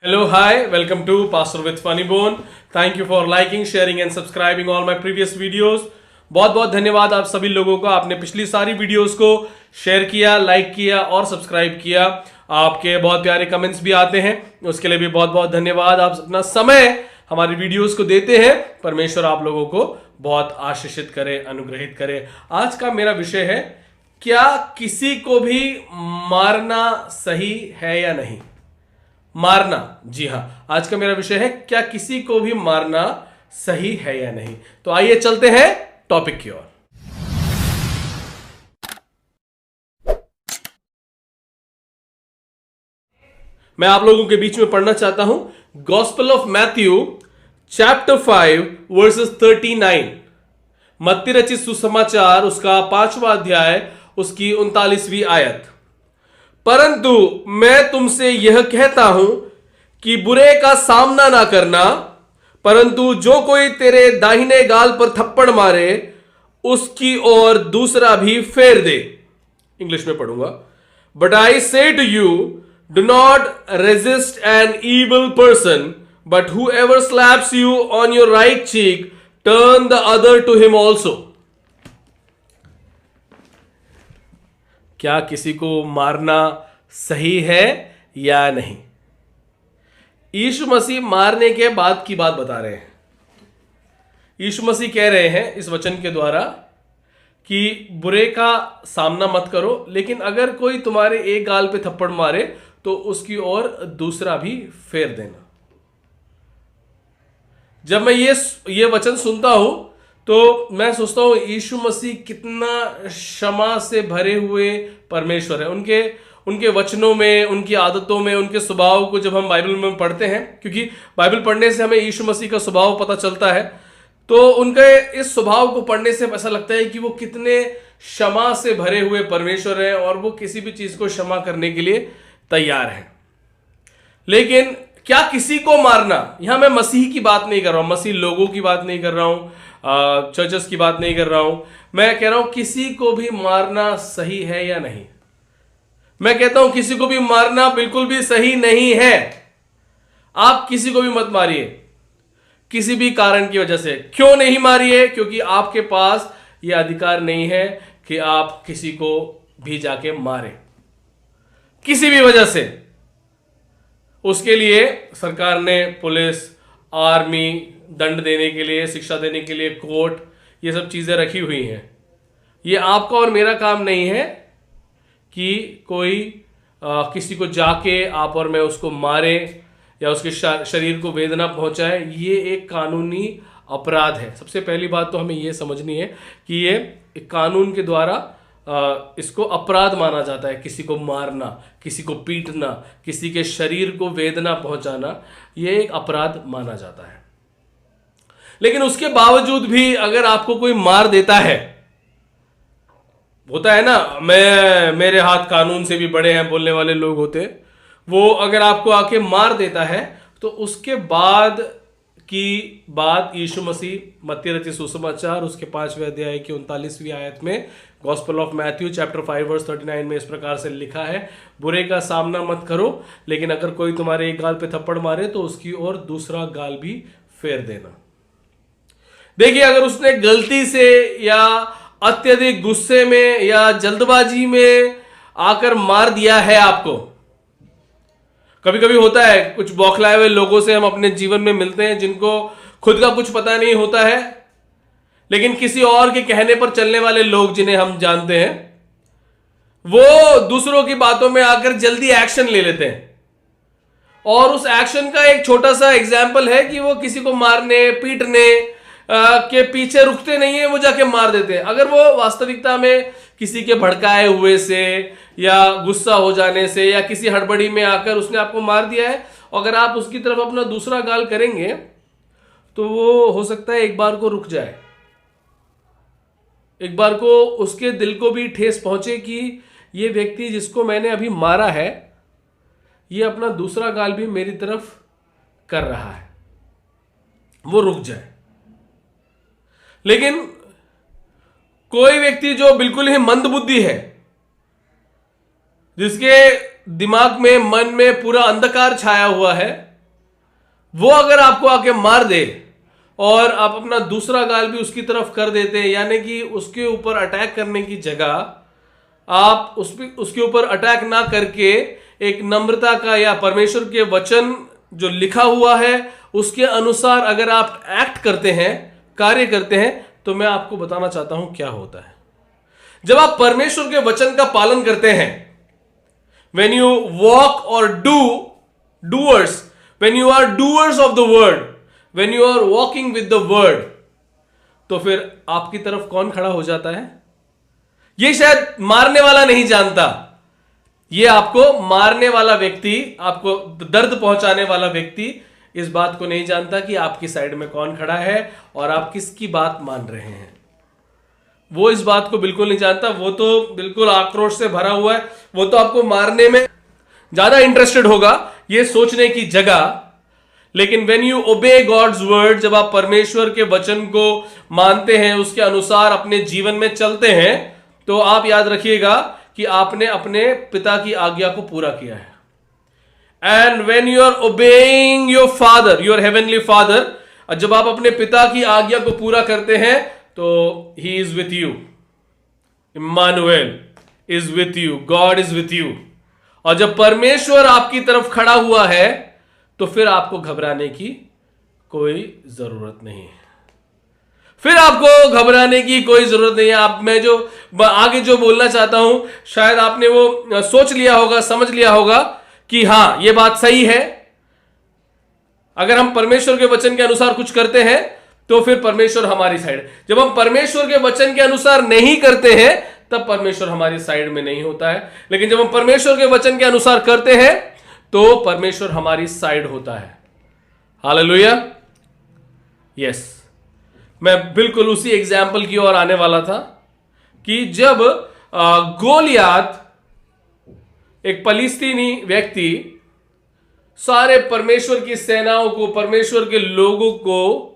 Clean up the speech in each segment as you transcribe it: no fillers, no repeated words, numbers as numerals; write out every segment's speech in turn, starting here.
Hello, hi, welcome to Pastor with Funny Bone. Thank you for liking, sharing and subscribing all my previous videos. बहुत बहुत धन्यवाद आप सभी लोगों का, आपने पिछली सारी वीडियोस को शेयर किया, लाइक किया और सब्सक्राइब किया। आपके बहुत प्यारे कमेंट्स भी आते हैं, उसके लिए भी बहुत बहुत धन्यवाद। आप अपना समय हमारी वीडियोस को देते हैं। परमेश्वर आप लोगों को बहुत आशीषित करे, अनुग्रहित करे। आज का मेरा विषय है, क्या किसी को भी मारना सही है या नहीं? मारना, जी हां, आज का मेरा विषय है, क्या किसी को भी मारना सही है या नहीं। तो आइए चलते हैं टॉपिक की ओर। मैं आप लोगों के बीच में पढ़ना चाहता हूं gospel of Matthew chapter 5 versus 39। मत्ती रचित सुसमाचार उसका 5वां अध्याय उसकी 39वीं आयत। परंतु मैं तुमसे यह कहता हूं कि बुरे का सामना ना करना, परंतु जो कोई तेरे दाहिने गाल पर थप्पड़ मारे उसकी ओर दूसरा भी फेर दे। इंग्लिश में पढ़ूंगा। But I say to you, do not resist an evil person, but whoever slaps you on your right cheek, turn the other to him also. क्या किसी को मारना सही है या नहीं? यीशु मसीह मारने के बाद की बात बता रहे हैं। यीशु मसीह कह रहे हैं इस वचन के द्वारा कि बुरे का सामना मत करो, लेकिन अगर कोई तुम्हारे एक गाल पे थप्पड़ मारे तो उसकी ओर दूसरा भी फेर देना। जब मैं ये वचन सुनता हूं तो मैं सोचता हूं यीशु मसीह कितना क्षमा से भरे हुए परमेश्वर है। उनके वचनों में, उनकी आदतों में, उनके स्वभाव को जब हम बाइबल में पढ़ते हैं, क्योंकि बाइबल पढ़ने से हमें यीशु मसीह का स्वभाव पता चलता है, तो उनके इस स्वभाव को पढ़ने से ऐसा लगता है कि वो कितने क्षमा से भरे हुए परमेश्वर हैं और वो किसी भी चीज को क्षमा करने के लिए तैयार हैं। लेकिन क्या किसी को मारना, यहां मैं मसीह की बात नहीं कर रहा हूं, मसीह लोगों की बात नहीं कर रहा हूं, चर्चेस की बात नहीं कर रहा हूं, मैं कह रहा हूं किसी को भी मारना सही है या नहीं। मैं कहता हूं किसी को भी मारना बिल्कुल भी सही नहीं है। आप किसी को भी मत मारिए किसी भी कारण की वजह से। क्यों नहीं मारिए? क्योंकि आपके पास यह अधिकार नहीं है कि आप किसी को भी जाके मारें किसी भी वजह से। उसके लिए सरकार ने पुलिस, आर्मी, दंड देने के लिए, शिक्षा देने के लिए कोर्ट, ये सब चीजें रखी हुई हैं। ये आपका और मेरा काम नहीं है कि कोई किसी को जाके आप और मैं उसको मारे या उसके शरीर को वेदना पहुंचाए। ये एक कानूनी अपराध है। सबसे पहली बात तो हमें ये समझनी है कि ये एक कानून के द्वारा इसको अपराध माना जाता है। किसी को मारना, किसी को पीटना, किसी के शरीर को वेदना पहुंचाना, ये एक अपराध माना जाता है। लेकिन उसके बावजूद भी अगर आपको कोई मार देता है, होता है ना, मेरे हाथ कानून से भी बड़े हैं बोलने वाले लोग होते, वो अगर आपको आके मार देता है तो उसके बाद की बात यीशु मसीह मत्ती रचित सुसमाचार उसके 5वें अध्याय की 39वीं आयत में, Gospel of Matthew chapter 5 verse 39 में इस प्रकार से लिखा है, बुरे का सामना मत करो, लेकिन अगर कोई तुम्हारे एक गाल पे थप्पड़ मारे तो उसकी ओर दूसरा गाल भी फेर देना। देखिए, अगर उसने गलती से या अत्यधिक गुस्से में या जल्दबाजी में आकर मार दिया है आपको, कभी कभी होता है कुछ बौखलाए हुए लोगों से हम अपने जीवन में मिलते हैं जिनको खुद का कुछ पता नहीं होता है, लेकिन किसी और के कहने पर चलने वाले लोग जिन्हें हम जानते हैं, वो दूसरों की बातों में आकर जल्दी एक्शन ले लेते हैं। और उस एक्शन का एक छोटा सा एग्जाम्पल है कि वो किसी को मारने, पीटने के पीछे रुकते नहीं है, वो जाके मार देते हैं। अगर वो वास्तविकता में किसी के भड़काए हुए से या गुस्सा हो जाने से या किसी हड़बड़ी में आकर उसने आपको मार दिया है, अगर आप उसकी तरफ अपना दूसरा गाल करेंगे तो वो हो सकता है एक बार को रुक जाए, एक बार को उसके दिल को भी ठेस पहुंचे कि ये व्यक्ति जिसको मैंने अभी मारा है, ये अपना दूसरा गाल भी मेरी तरफ कर रहा है, वो रुक जाए। लेकिन कोई व्यक्ति जो बिल्कुल ही मंद बुद्धि है, जिसके दिमाग में, मन में पूरा अंधकार छाया हुआ है, वो अगर आपको आके मार दे और आप अपना दूसरा गाल भी उसकी तरफ कर देते हैं, यानी कि उसके ऊपर अटैक करने की जगह आप उसके ऊपर अटैक ना करके एक नम्रता का या परमेश्वर के वचन जो लिखा हुआ है उसके अनुसार अगर आप एक्ट करते हैं, कार्य करते हैं, तो मैं आपको बताना चाहता हूं क्या होता है जब आप परमेश्वर के वचन का पालन करते हैं। When you walk or doers, when you are doers of the word, when you are walking with the word, तो फिर आपकी तरफ कौन खड़ा हो जाता है? ये शायद मारने वाला नहीं जानता, ये आपको मारने वाला व्यक्ति, आपको दर्द पहुंचाने वाला व्यक्ति इस बात को नहीं जानता कि आपकी साइड में कौन खड़ा है और आप किसकी बात मान रहे हैं। वो इस बात को बिल्कुल नहीं जानता, वो तो बिल्कुल आक्रोश से भरा हुआ है, वो तो आपको मारने में ज्यादा इंटरेस्टेड होगा ये सोचने की जगह। लेकिन व्हेन यू ओबे गॉड्स वर्ड, जब आप परमेश्वर के वचन को मानते हैं, उसके अनुसार अपने जीवन में चलते हैं, तो आप याद रखिएगा कि आपने अपने पिता की आज्ञा को पूरा किया है। And when you are obeying your father, your heavenly father, जब आप अपने पिता की आज्ञा को पूरा करते हैं तो he is with you, Immanuel is with you, God is with you. और जब परमेश्वर आपकी तरफ खड़ा हुआ है तो फिर आपको घबराने की कोई जरूरत नहीं है, फिर आपको घबराने की कोई जरूरत नहीं है। आप मैं जो आगे जो बोलना चाहता हूं, शायद आपने वो सोच लिया होगा, समझ लिया होगा कि हां ये बात सही है। अगर हम परमेश्वर के वचन के अनुसार कुछ करते हैं तो फिर परमेश्वर हमारी साइड, जब हम परमेश्वर के वचन के अनुसार नहीं करते हैं तब परमेश्वर हमारी साइड में नहीं होता है। लेकिन जब हम परमेश्वर के वचन के अनुसार करते हैं तो परमेश्वर हमारी साइड होता है। Hallelujah, yes. मैं बिल्कुल उसी एग्जाम्पल की ओर आने वाला था कि जब गोलियात, एक फलिस्तीनी व्यक्ति, सारे परमेश्वर की सेनाओं को, परमेश्वर के लोगों को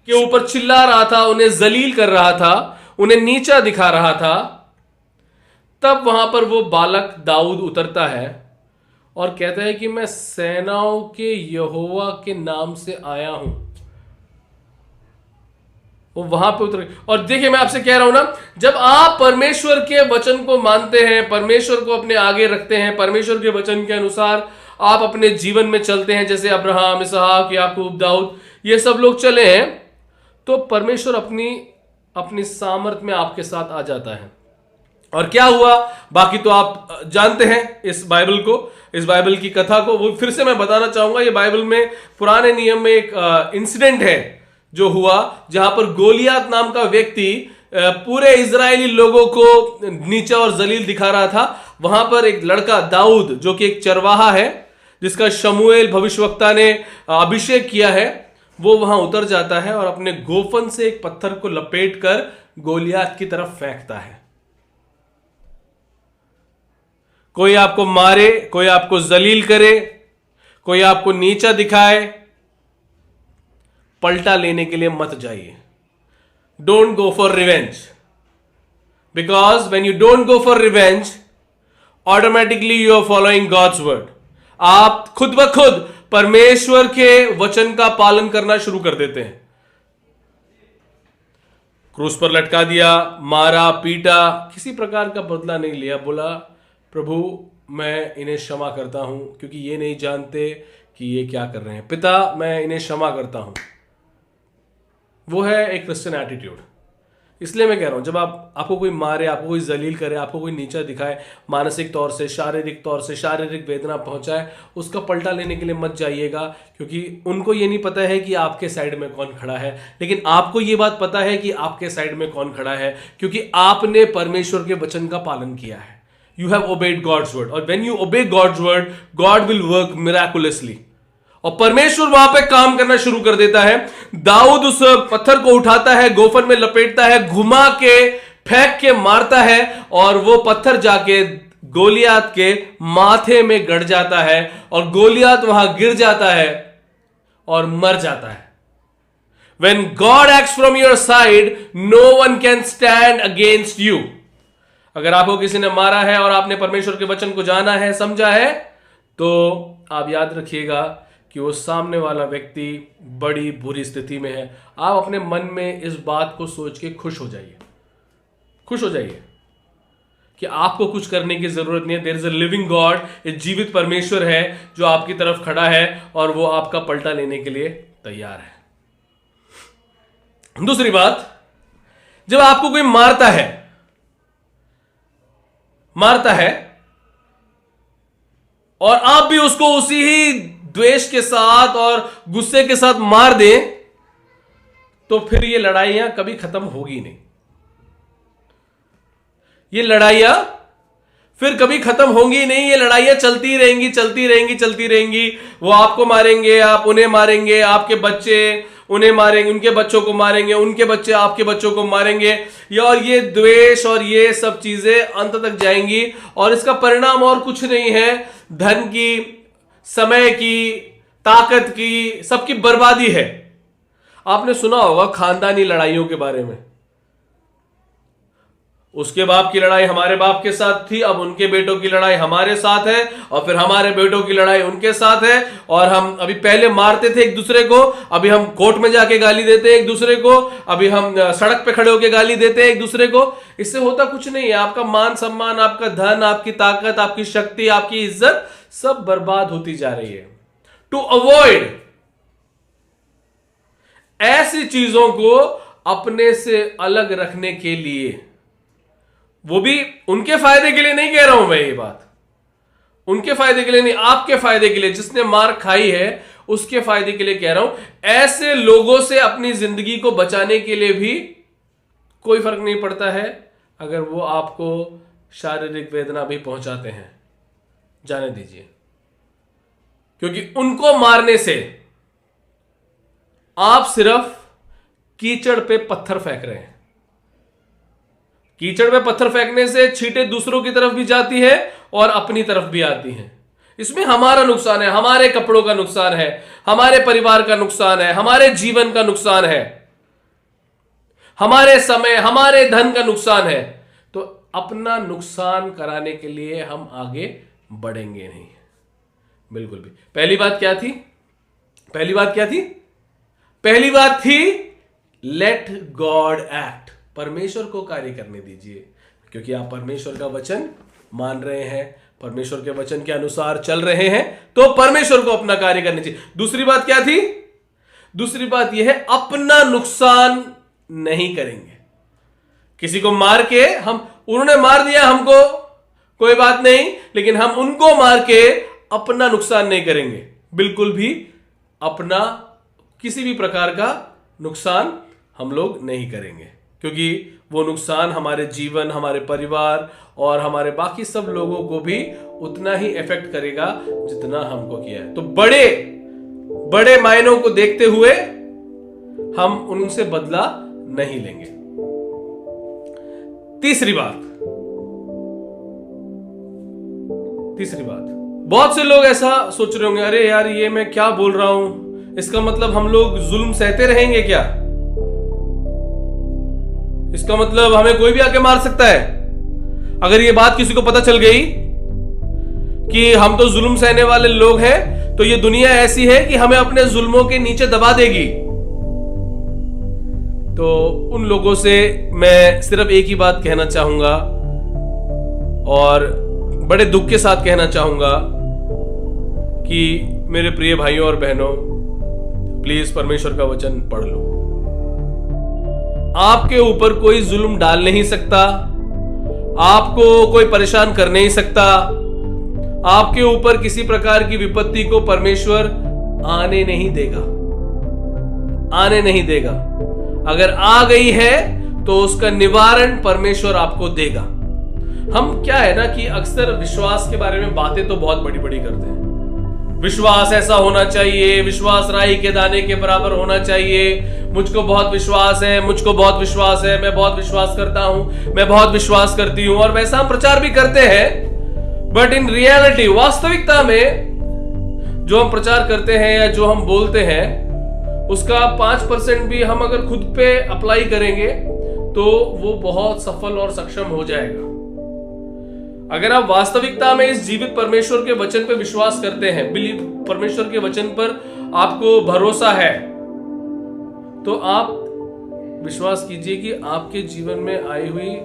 के ऊपर चिल्ला रहा था, उन्हें जलील कर रहा था, उन्हें नीचा दिखा रहा था, तब वहां पर वो बालक दाऊद उतरता है और कहता है कि मैं सेनाओं के यहोवा के नाम से आया हूं। वो वहां पे उतर, और देखिए मैं आपसे कह रहा हूं ना, जब आप परमेश्वर के वचन को मानते हैं, परमेश्वर को अपने आगे रखते हैं, परमेश्वर के वचन के अनुसार आप अपने जीवन में चलते हैं, जैसे अब्राहम, इसहाक, याकूब, दाऊद, ये सब लोग चले हैं, तो परमेश्वर अपनी सामर्थ में आपके साथ आ जाता है। और क्या हुआ बाकी तो आप जानते हैं इस बाइबल को, इस बाइबल की कथा को। वो फिर से मैं बताना चाहूंगा, ये बाइबल में पुराने नियम में एक इंसिडेंट है जो हुआ, जहां पर गोलियात नाम का व्यक्ति पूरे इजरायली लोगों को नीचा और जलील दिखा रहा था। वहां पर एक लड़का दाऊद, जो कि एक चरवाहा है, जिसका शमूएल भविष्यवक्ता ने अभिषेक किया है, वो वहां उतर जाता है और अपने गोफन से एक पत्थर को लपेटकर गोलियात की तरफ फेंकता है। कोई आपको मारे, कोई आपको जलील करे, कोई आपको नीचा दिखाए, पलटा लेने के लिए मत जाइए। Don't go for revenge, because when you don't go for revenge, automatically you are following God's word. आप खुद ब खुद परमेश्वर के वचन का पालन करना शुरू कर देते हैं। क्रूस पर लटका दिया, मारा, पीटा, किसी प्रकार का बदला नहीं लिया, बोला प्रभु मैं इन्हें क्षमा करता हूं क्योंकि ये नहीं जानते कि ये क्या कर रहे हैं। पिता मैं इन्हें क्षमा करता हूं। वो है एक क्रिश्चियन एटीट्यूड। इसलिए मैं कह रहा हूं, जब आपको कोई मारे, आपको कोई जलील करे, आपको कोई नीचा दिखाए, मानसिक तौर से, शारीरिक तौर से, शारीरिक वेदना पहुंचाए, उसका पलटा लेने के लिए मत जाइएगा, क्योंकि उनको ये नहीं पता है कि आपके साइड में कौन खड़ा है। लेकिन आपको ये बात पता है कि आपके साइड में कौन खड़ा है, क्योंकि आपने परमेश्वर के वचन का पालन किया है। You have obeyed God's word, और when you obey God's word, God will work miraculously, और परमेश्वर वहां पे काम करना शुरू कर देता है। दाऊद उस पत्थर को उठाता है, गोफन में लपेटता है, घुमा के फेंक के मारता है, और वो पत्थर जाके गोलियात के माथे में गड़ जाता है, और गोलियात वहां गिर जाता है और मर जाता है। When God acts from your side, no one can stand against you. अगर आपको किसी ने मारा है और आपने परमेश्वर के वचन को जाना है, समझा है, तो आप याद रखिएगा कि वो सामने वाला व्यक्ति बड़ी बुरी स्थिति में है, आप अपने मन में इस बात को सोच के खुश हो जाइए कि आपको कुछ करने की जरूरत नहीं है। There is a living God, एक जीवित परमेश्वर है जो आपकी तरफ खड़ा है और वो आपका पलटा लेने के लिए तैयार है। दूसरी बात, जब आपको कोई मारता है और आप भी उसको उसी ही द्वेष के साथ और गुस्से के साथ मार दें, तो फिर ये लड़ाइयां कभी खत्म होगी नहीं। ये लड़ाइयां फिर कभी खत्म होंगी नहीं। ये लड़ाइयां चलती रहेंगी। वो आपको मारेंगे, आप उन्हें मारेंगे, आपके बच्चे उन्हें मारेंगे, उनके बच्चों को मारेंगे, उनके बच्चे आपके बच्चों को मारेंगे। और ये द्वेष और ये सब चीजें अंत तक जाएंगी और इसका परिणाम और कुछ नहीं है, धन की, समय की, ताकत की, सबकी बर्बादी है। आपने सुना होगा खानदानी लड़ाइयों के बारे में। उसके बाप की लड़ाई हमारे बाप के साथ थी, अब उनके बेटों की लड़ाई हमारे साथ है, और फिर हमारे बेटों की लड़ाई उनके साथ है। और हम अभी पहले मारते थे एक दूसरे को, अभी हम कोर्ट में जाके गाली देते हैं एक दूसरे को, अभी हम सड़क पे खड़े होकर गाली देते हैं एक दूसरे को। इससे होता कुछ नहीं है। आपका मान सम्मान, आपका धन, आपकी ताकत, आपकी शक्ति, आपकी इज्जत सब बर्बाद होती जा रही है। टू अवॉइड ऐसी चीजों को अपने से अलग रखने के लिए, वो भी उनके फायदे के लिए नहीं कह रहा हूं मैं, ये बात उनके फायदे के लिए नहीं, आपके फायदे के लिए, जिसने मार खाई है उसके फायदे के लिए कह रहा हूं। ऐसे लोगों से अपनी जिंदगी को बचाने के लिए भी कोई फर्क नहीं पड़ता है अगर वो आपको शारीरिक वेदना भी पहुंचाते हैं, जाने दीजिए। क्योंकि उनको मारने से आप सिर्फ कीचड़ पे पत्थर फेंक रहे हैं। कीचड़ पे पत्थर फेंकने से छींटे दूसरों की तरफ भी जाती है और अपनी तरफ भी आती हैं। इसमें हमारा नुकसान है, हमारे कपड़ों का नुकसान है, हमारे परिवार का नुकसान है, हमारे जीवन का नुकसान है, हमारे समय, हमारे धन का नुकसान है। तो अपना नुकसान कराने के लिए हम आगे बढ़ेंगे नहीं, बिल्कुल भी। पहली बात क्या थी? पहली बात थी लेट गॉड एक्ट। परमेश्वर को कार्य करने दीजिए, क्योंकि आप परमेश्वर का वचन मान रहे हैं, परमेश्वर के वचन के अनुसार चल रहे हैं, तो परमेश्वर को अपना कार्य करने चाहिए। दूसरी बात क्या थी? दूसरी बात यह है अपना नुकसान नहीं करेंगे। किसी को मार के उन्होंने मार दिया हमको, कोई बात नहीं, लेकिन हम उनको मार के अपना नुकसान नहीं करेंगे, बिल्कुल भी अपना किसी भी प्रकार का नुकसान हम लोग नहीं करेंगे, क्योंकि वो नुकसान हमारे जीवन, हमारे परिवार और हमारे बाकी सब लोगों को भी उतना ही इफेक्ट करेगा जितना हमको किया है। तो बड़े बड़े मायनों को देखते हुए हम उनसे बदला नहीं लेंगे। तीसरी बात, बहुत से लोग ऐसा सोच रहे होंगे, अरे यार ये मैं क्या बोल रहा हूं, इसका मतलब हम लोग जुल्म सहते रहेंगे क्या? इसका मतलब हमें कोई भी आके मार सकता है? अगर ये बात किसी को पता चल गई कि हम तो जुल्म सहने वाले लोग हैं, तो ये दुनिया ऐसी है कि हमें अपने जुल्मों के नीचे दबा देगी। तो उन लोगों से मैं सिर्फ एक ही बात कहना चाहूंगा और बड़े दुख के साथ कहना चाहूंगा कि मेरे प्रिय भाइयों और बहनों, प्लीज परमेश्वर का वचन पढ़ लो। आपके ऊपर कोई जुल्म डाल नहीं सकता, आपको कोई परेशान कर नहीं सकता, आपके ऊपर किसी प्रकार की विपत्ति को परमेश्वर आने नहीं देगा। अगर आ गई है तो उसका निवारण परमेश्वर आपको देगा। हम क्या है ना कि अक्सर विश्वास के बारे में बातें तो बहुत बड़ी बड़ी करते हैं। विश्वास ऐसा होना चाहिए, विश्वास राई के दाने के बराबर होना चाहिए, मुझको बहुत विश्वास है, मैं बहुत विश्वास करता हूं, मैं बहुत विश्वास करती हूं, और वैसा हम प्रचार भी करते हैं। बट इन रियलिटी, वास्तविकता में जो हम प्रचार करते हैं या जो हम बोलते हैं, उसका 5% भी हम अगर खुद पे अप्लाई करेंगे तो वो बहुत सफल और सक्षम हो जाएगा। अगर आप वास्तविकता में इस जीवित परमेश्वर के वचन पर विश्वास करते हैं, बिलीव, परमेश्वर के वचन पर आपको भरोसा है, तो आप विश्वास कीजिए कि आपके जीवन में आई हुई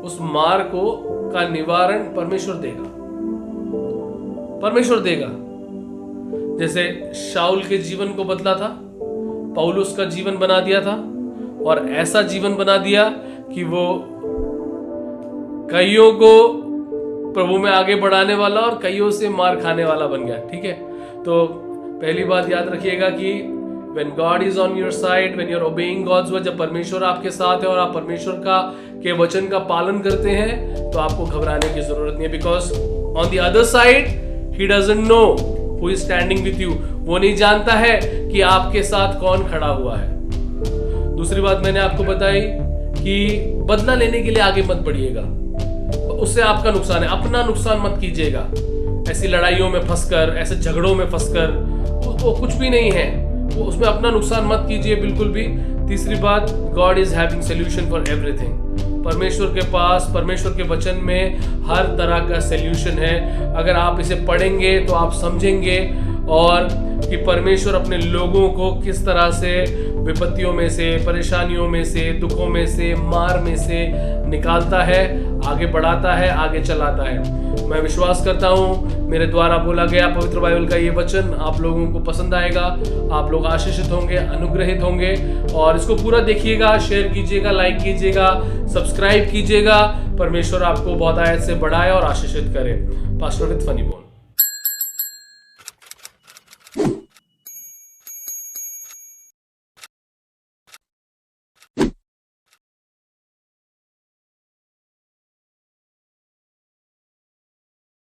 उस मार का निवारण परमेश्वर देगा। परमेश्वर देगा। जैसे शाऊल के जीवन को बदला था, पौलुस का जीवन बना दिया था, और ऐसा जीवन बना दिया कि वो कईयों को प्रभु में आगे बढ़ाने वाला और कईयों से मार खाने वाला बन गया। ठीक है, तो पहली बात याद रखिएगा कि when God is on your side, when you're obeying God's word, जब परमेश्वर आपके साथ है और आप परमेश्वर के वचन का पालन करते हैं, तो आपको घबराने की जरूरत नहीं है, because on the other side he doesn't know who is standing with you। वो नहीं जानता है कि आपके साथ कौन खड़ा हुआ है। दूसरी बात मैंने आपको बताई कि बदला लेने के लिए आगे मत बढ़िएगा, उससे आपका नुकसान है। अपना नुकसान मत कीजिएगा ऐसी लड़ाइयों में फंसकर, ऐसे झगड़ों में फंसकर, वो कुछ भी नहीं है, वो उसमें अपना नुकसान मत कीजिए बिल्कुल भी। तीसरी बात, God is having solution for everything. परमेश्वर के पास, परमेश्वर के वचन में हर तरह का सोल्यूशन है। अगर आप इसे पढ़ेंगे तो आप समझेंगे और कि परमेश्वर अपने लोगों को किस तरह से विपत्तियों में से, परेशानियों में से, दुखों में से, मार में से निकालता है, आगे बढ़ाता है, आगे चलाता है। मैं विश्वास करता हूँ मेरे द्वारा बोला गया पवित्र बाइबल का ये वचन आप लोगों को पसंद आएगा, आप लोग आशीषित होंगे, अनुग्रहित होंगे, और इसको पूरा देखिएगा, शेयर कीजिएगा, लाइक कीजिएगा, सब्सक्राइब कीजिएगा। परमेश्वर आपको बहुत आयत से बढ़ाए और आशीषित करे। पास्टर विद फनी बोल।